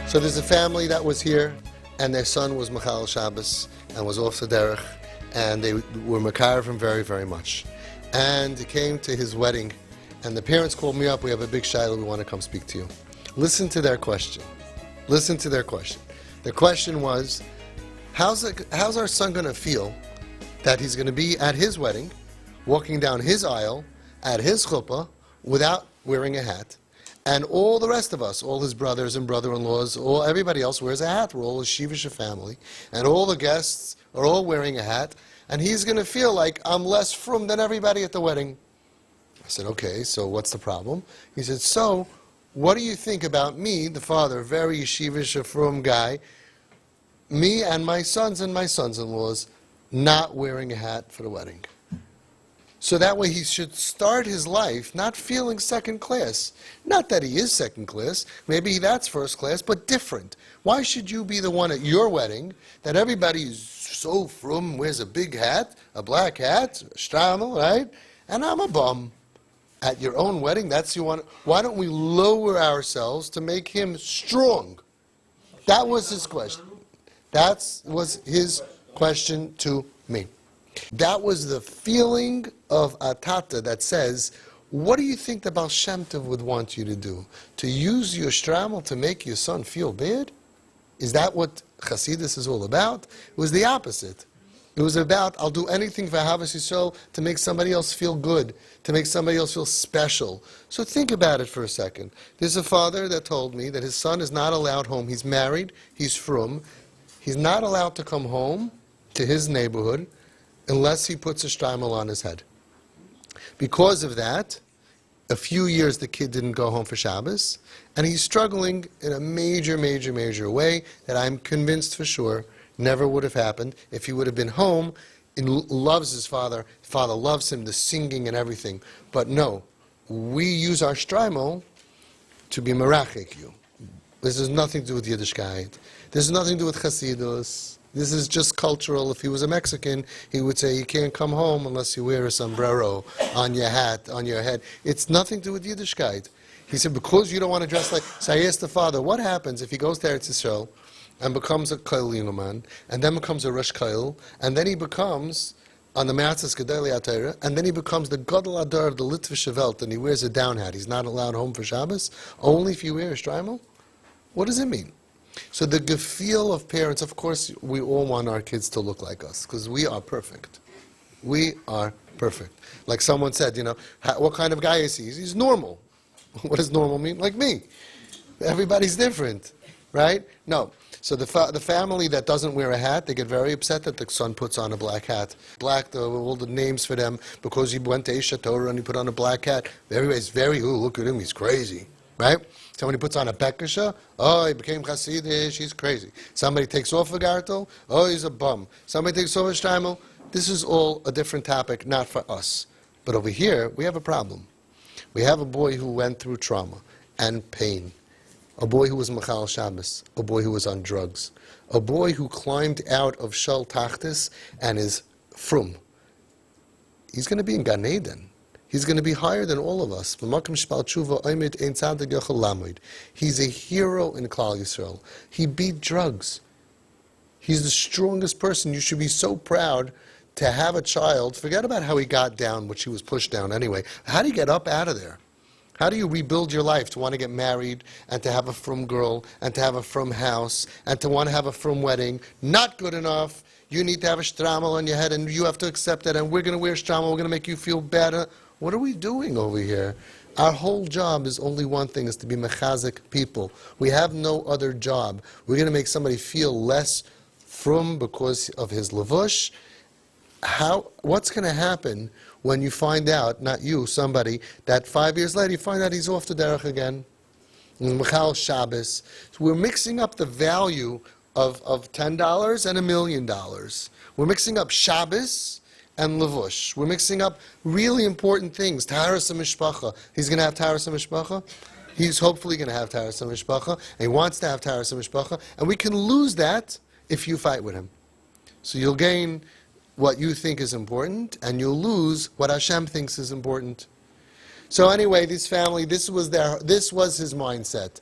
So there's a family that was here, and their son was Machal Shabbos, and was off the derech, and they were makar him very, very much. And he came to his wedding, and the parents called me up, we have a big shiloh, we want to come speak to you. Listen to their question. Listen to their question. The question was, how's our son going to feel that he's going to be at his wedding, walking down his aisle, at his chuppah, without wearing a hat, and all the rest of us, all his brothers and brother-in-laws, everybody else wears a hat. We're all a Shivisha family, and all the guests are all wearing a hat, and he's going to feel like I'm less frum than everybody at the wedding. I said, okay, so what's the problem? He said, so what do you think about me, the father, very Shivisha frum guy, me and my sons-in-laws not wearing a hat for the wedding? So that way he should start his life not feeling second class. Not that he is second class, maybe that's first class, but different. Why should you be the one at your wedding that everybody is so frum, wears a big hat, a black hat, a shtramel, right? And I'm a bum. At your own wedding, that's you want. Why don't we lower ourselves to make him strong? That was his question. That was his question to me. That was the feeling of a tata that says, what do you think the Baal Shem Tov would want you to do? To use your shtramel to make your son feel bad? Is that what Chassidus is all about? It was the opposite. It was about, I'll do anything for Havas Yisrael to make somebody else feel good, to make somebody else feel special. So think about it for a second. There's a father that told me that his son is not allowed home. He's married, he's frum. He's not allowed to come home to his neighborhood unless he puts a shtreimel on his head. Because of that, a few years the kid didn't go home for Shabbos, and he's struggling in a major, major, major way that I'm convinced for sure never would have happened if he would have been home and loves his father loves him, the singing and everything. But no, we use our shtreimel to be merachik you. This has nothing to do with Yiddishkeit. This has nothing to do with Chassidus. This is just cultural. If he was a Mexican, he would say, you can't come home unless you wear a sombrero on your hat, on your head. It's nothing to do with Yiddishkeit. He said, because you don't want to dress like... So I asked the father, what happens if he goes to Eretz Yisrael and becomes a Koil Yunuman, and then becomes a Rosh Koil, and then he becomes, on the Matzahs Gedolei HaTorah, and then he becomes the Gadol Adar of the Litvish Welt, and he wears a down hat. He's not allowed home for Shabbos, only if you wear a shtreimel? What does it mean? So the gefeel of parents, of course, we all want our kids to look like us, because we are perfect. We are perfect. Like someone said, what kind of guy is he? He's normal. What does normal mean? Like me. Everybody's different, right? No. So the family that doesn't wear a hat, they get very upset that the son puts on a black hat. Black, all the names for them, because he went to Isha Torah and he put on a black hat. Everybody's look at him, he's crazy, right? Somebody puts on a bekasha, he became Hasidish, he's crazy. Somebody takes off a gartel, he's a bum. Somebody takes off a shtreimel. This is all a different topic, not for us. But over here, we have a problem. We have a boy who went through trauma and pain. A boy who was Machal Shabbos. A boy who was on drugs. A boy who climbed out of Shal Tachtis and is frum. He's going to be in Gan Eden. He's going to be higher than all of us. He's a hero in Klal Yisrael. He beat drugs. He's the strongest person. You should be so proud to have a child. Forget about how he got down, which he was pushed down anyway. How do you get up out of there? How do you rebuild your life to want to get married and to have a frum girl and to have a frum house and to want to have a frum wedding? Not good enough. You need to have a shtreimel on your head and you have to accept it, and we're going to wear shtreimel. We're going to make you feel better. What are we doing over here? Our whole job is only one thing, is to be mechazik people. We have no other job. We're going to make somebody feel less frum because of his levush. What's going to happen when you find out, not you, somebody, that 5 years later you find out he's off the derech again? Machal Shabbos. So we're mixing up the value of $10 and $1 million. We're mixing up Shabbos and levush. We're mixing up really important things. Taharas HaMishpacha. He's going to have Taharas HaMishpacha. He's hopefully going to have Taharas HaMishpacha. And he wants to have Taharas HaMishpacha. And we can lose that if you fight with him. So you'll gain what you think is important, and you'll lose what Hashem thinks is important. So anyway, this family, this was his mindset.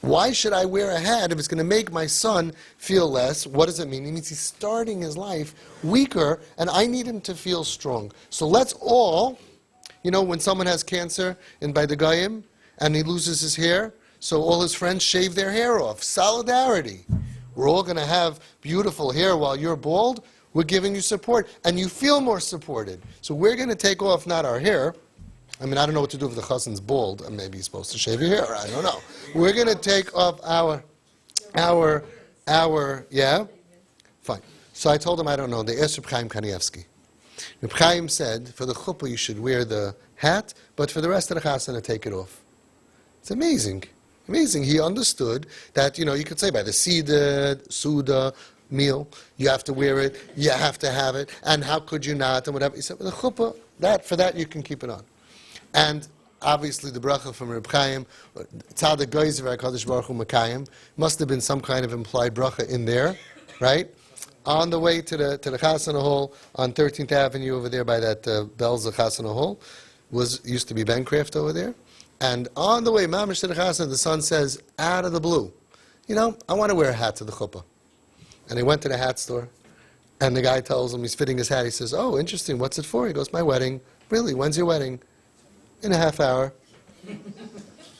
Why should I wear a hat if it's going to make my son feel less? What does it mean? It means he's starting his life weaker, and I need him to feel strong. So let's all, when someone has cancer by the Goyim, and he loses his hair, so all his friends shave their hair off. Solidarity. We're all going to have beautiful hair while you're bald. We're giving you support, and you feel more supported. So we're going to take off not our hair. I don't know what to do if the chassan's bald. Maybe he's supposed to shave your hair. I don't know. We're going to take off our, yeah? Fine. So I told him I don't know. They asked Rav Chaim kanievsky. Rav Chaim said, for the chuppah you should wear the hat, but for the rest of the chassan, take it off. It's amazing. Amazing. He understood that, you could say by the Suda meal, you have to wear it, you have to have it, and how could you not, and whatever. He said, with the chuppah, for that you can keep it on. And obviously the bracha from Rav Chaim, Tzadik Geizer HaKadosh Baruch Hu Mekayim, must have been some kind of implied bracha in there, right? On the way to the Chasana Hall on 13th Avenue over there by that Belza Chasana Hall, used to be Bancraft over there. And on the way, Mamash to the Chasana, the son says, out of the blue, I want to wear a hat to the chuppah. And he went to the hat store, and the guy tells him, he's fitting his hat, he says, oh, interesting, what's it for? He goes, my wedding. Really, when's your wedding? In a half hour.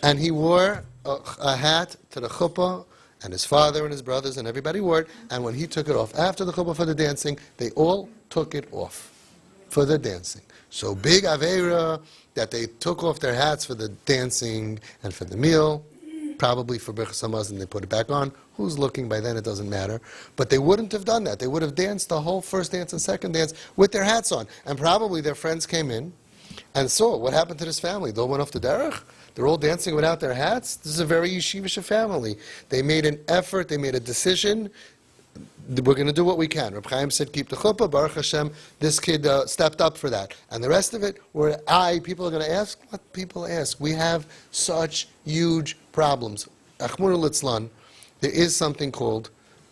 And he wore a hat to the chuppah, and his father and his brothers and everybody wore it, and when he took it off after the chuppah for the dancing, they all took it off for the dancing. So big Aveira that they took off their hats for the dancing and for the meal, probably for Birchas Hamazon, they put it back on. Who's looking by then? It doesn't matter. But they wouldn't have done that. They would have danced the whole first dance and second dance with their hats on. And probably their friends came in and saw what happened to this family. They all went off the derech. They're all dancing without their hats. This is a very yeshivish family. They made an effort. They made a decision. We're going to do what we can. Rav Chaim said, keep the chuppah. Baruch Hashem, this kid stepped up for that. And the rest of it, people are going to ask what people ask. We have such huge problems. Achmur litzlan, there is something called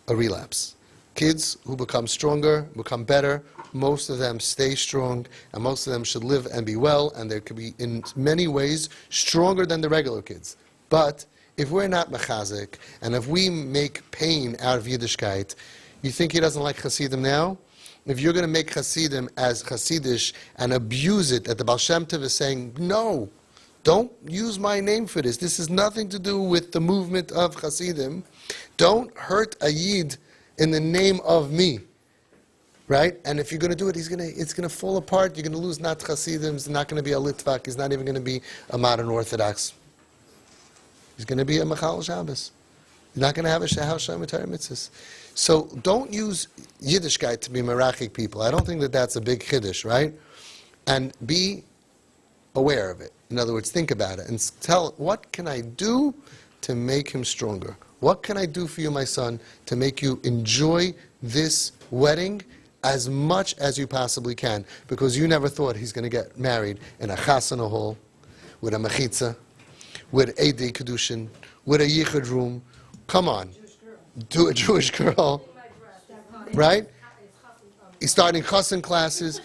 a relapse. Kids who become stronger, become better, most of them stay strong, and most of them should live and be well, and they could be, in many ways, stronger than the regular kids. But if we're not mechazik, and if we make pain out of Yiddishkeit, you think he doesn't like Hasidim now? If you're going to make Hasidim as Hasidish and abuse it, that the Baal Shem Tov is saying, no, don't use my name for this. This has nothing to do with the movement of Hasidim. Don't hurt a Yid in the name of me. Right? And if you're going to do it, it's going to fall apart. You're going to lose not Hasidim. He's not going to be a Litvak. He's not even going to be a modern Orthodox. He's going to be a Machal Shabbos. He's not going to have a Shehal Shem Torah Mitzvahs. So don't use Yiddishkeit to be Merachik people. I don't think that that's a big Chiddush, right? And be aware of it. In other words, think about it and tell, what can I do to make him stronger? What can I do for you, my son, to make you enjoy this wedding as much as you possibly can? Because you never thought he's going to get married in a chasana hall, with a mechitza, with a Eidei Kedushin, with a yichud room. Come on. To a Jewish girl. Right? He's starting chassan classes.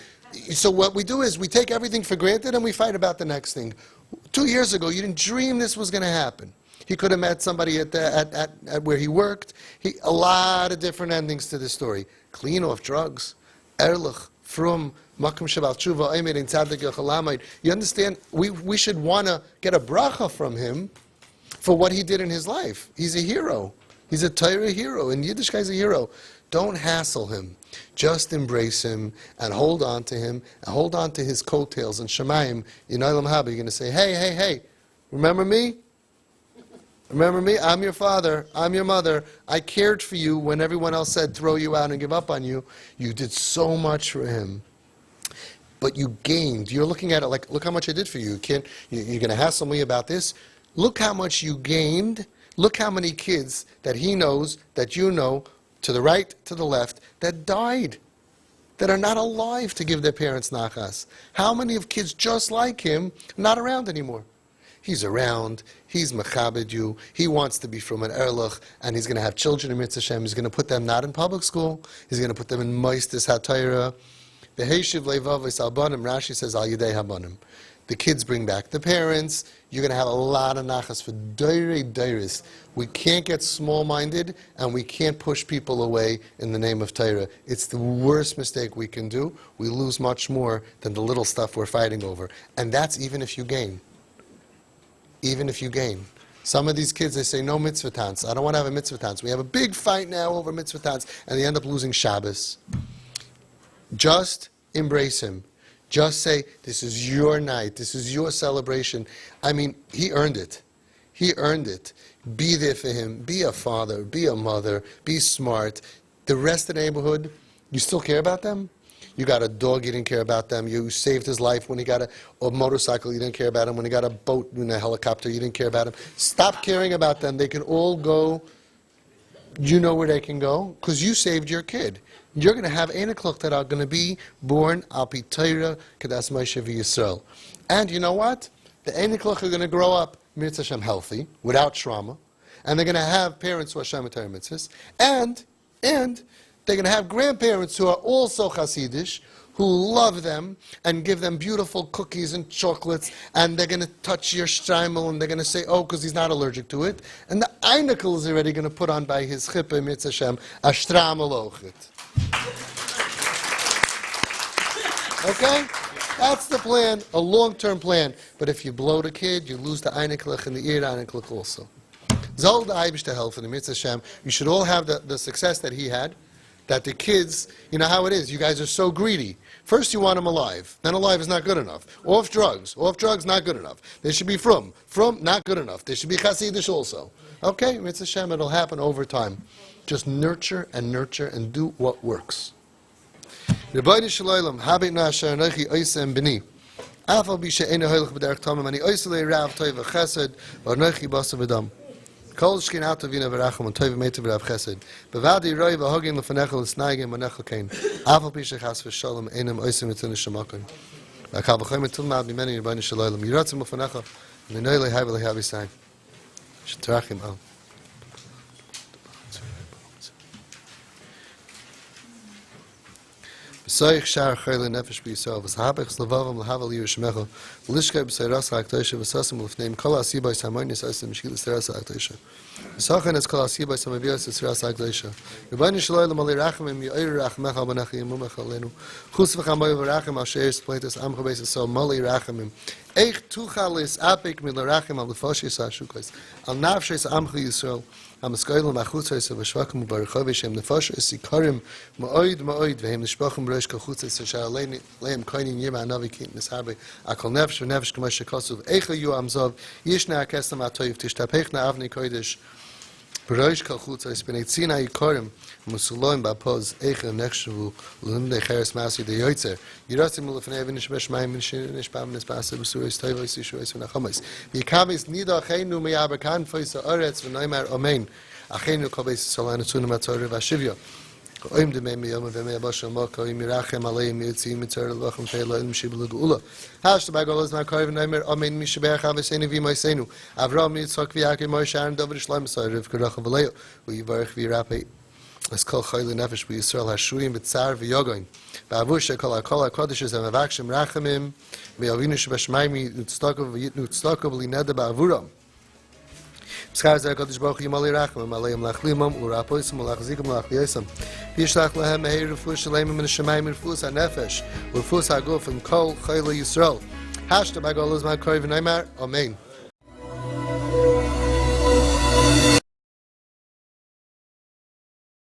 So what we do is we take everything for granted and we fight about the next thing. 2 years ago, you didn't dream this was going to happen. He could have met somebody at where he worked. A lot of different endings to this story. Clean off drugs. Erlich, Frum, Makom Shabal Tshuva, Eimer, and Tzadik Yochalamite. You understand? We should want to get a bracha from him for what he did in his life. He's a hero. He's a Torah hero. And Yiddishkeit is a hero. Don't hassle him. Just embrace him and hold on to him and hold on to his coattails. And Shemayim, in Olam Haba, you're going to say, hey, remember me? Remember me? I'm your father. I'm your mother. I cared for you when everyone else said throw you out and give up on you. You did so much for him. But you gained. You're looking at it like, look how much I did for you. You're going to hassle me about this? Look how much you gained. Look how many kids that he knows, that you know, to the right, to the left, that died, that are not alive to give their parents nachas. How many of kids just like him not around anymore? He's around, he's mechabed you, he wants to be from an erlich, and he's going to have children in Mitzvah Hashem. He's going to put them not in public school, he's going to put them in Moistis HaTorah. The Heishiv Levavis Albanim, Rashi says Al Yidei Habanim. The kids bring back the parents. You're going to have a lot of nachas for dairis. We can't get small-minded, and we can't push people away in the name of Torah. It's the worst mistake we can do. We lose much more than the little stuff we're fighting over. And that's even if you gain. Even if you gain. Some of these kids, they say, no mitzvah tans. I don't want to have a mitzvah tans. We have a big fight now over mitzvah tans, and they end up losing Shabbos. Just embrace him. Just say, this is your night. This is your celebration. I mean, he earned it. He earned it. Be there for him. Be a father. Be a mother. Be smart. The rest of the neighborhood, you still care about them? You got a dog, you didn't care about them. You saved his life when he got a motorcycle, you didn't care about him. When he got a boat and a helicopter, you didn't care about him. Stop caring about them. They can all go, you know where they can go, because you saved your kid. You're going to have Einiklach that are going to be born al pi Torah kedas Moshe v'Yisrael. And you know what? The Einiklach are going to grow up Mitzvah Hashem healthy, without trauma, and they're going to have parents who are Hashem Torah mitzvahs, and they're going to have grandparents who are also Hasidish, who love them and give them beautiful cookies and chocolates, and they're going to touch your streimel, and they're going to say, oh, because he's not allergic to it. And the Einikel is already going to put on by his chippah, Mitzvah Hashem, a streimel ochet. Okay? That's the plan, a long-term plan. But if you blow the kid, you lose the Einiklach and the ear Einiklach also. Zol the Eibish to help in the Mitzvah Hashem. You should all have the success that he had. That the kids, you know how it is, you guys are so greedy. First you want them alive, then alive is not good enough. Off drugs, not good enough. They should be from, not good enough. They should be Hasidish also. Okay, Mitzvah Hashem, it'll happen over time. Just nurture and do what works. Rebbeinu Shalom, habit na asher anochi oisem b'ni. Afal bi she'einu hoilach b'derech tamim, ani oiselei rav toiv v'chesed, v'anochi basa v'dam. Kol shkin out of vina v'racham and toiv meitav v'rav chesed. Bevadi roi v'hogin l'fanechel l'snaigim v'nechel kein. Afal pi shechas v'shalom einam oisem v'tzin l'shamakim. V'akal v'choim etul ma'ad b'meni Rebbeinu Shalom. Yiratzim l'fanechel, v'noi le'hai v'le'hai v'sai. Shetarachim al. B'soich shar chayla nefesh b'yisrael, v'sahabech z'levavam l'havel yirishmecha, v'lishkei b'seiras ha'aktoisha, v'sasim l'fneim kol ha'asibais ha'moynis ha'asim mishkil l'seiras ha'aktoisha. V'sachen es kol ha'asibais ha'mavias l'seiras ha'aktoisha. Rebbeinu Shalom alei rachamim yo'ir rachmecha b'nachi yimumech aleinu. Chus v'chamoy v'rachim al she'er spleitas amcha beis so malei rachamim. Eich tuchal is apik min l'rachim al l'foshes ha'shukos. Al nafshes amcha Yisrael. Amaskoyl machutzos v'shvakim u'barachov shem nefashos sikarim ma'oid v'hem nishbachim b'rosh kachutzos shar leim koinin yim anavi kint nisharbe akol nefesh v'nefesh k'mo shekasuv eicha yu amzov yishna akestam atoyv tishtapechna avnei kodesh b'rosh kachutzos b'nei tzina yikarim musuloim b'apoz eicha nechshavu l'nimdei cheres masi de yoytzer yiratzim l'fnei v'nishbesh mayim v'nishbam nisbasa b'suros toivos yishuos v'nachamos v'yikamis nida achenu me'abakan foysa oretz v'noimar amen achenu kol beis Yisrael anutzunu matzorah v'ashivya Oim de mei miyom v'mei abashal moko im mirachem aleim yitzim mitzor l'lochem fe'lo im shiblu geula. Hashta b'golaz ma'kor v'noimer amen mishaberach avesenu v'imoisenu Avram Yitzchak v'Yaakov Moshe Aaron David Shlomo Yisrael Rivka Rachel v'Leo v'yivarech v'yirapei as kol chayli nefesh b'Yisrael hashuyim b'tzar v'yogoin v'avush kol ha'kodeshes ha'mavakshim rachamim v'yavinu shebashmayim yutztokov v'yitnu tztokov l'neda ba'avuram Schar zeh Kodesh Baruch Hu Yimali Rachamim Aleim Lachlimam Urapoisam Ulachzikim Ulachliyosam Yishlach Lehem Meher Refuah Shaleim Min Hashemayim Refuah HaNefesh Refuah HaGuf and Kol Chayla Yisrael Hashta B'Golaz Ma'Kori V'Neimar Amen.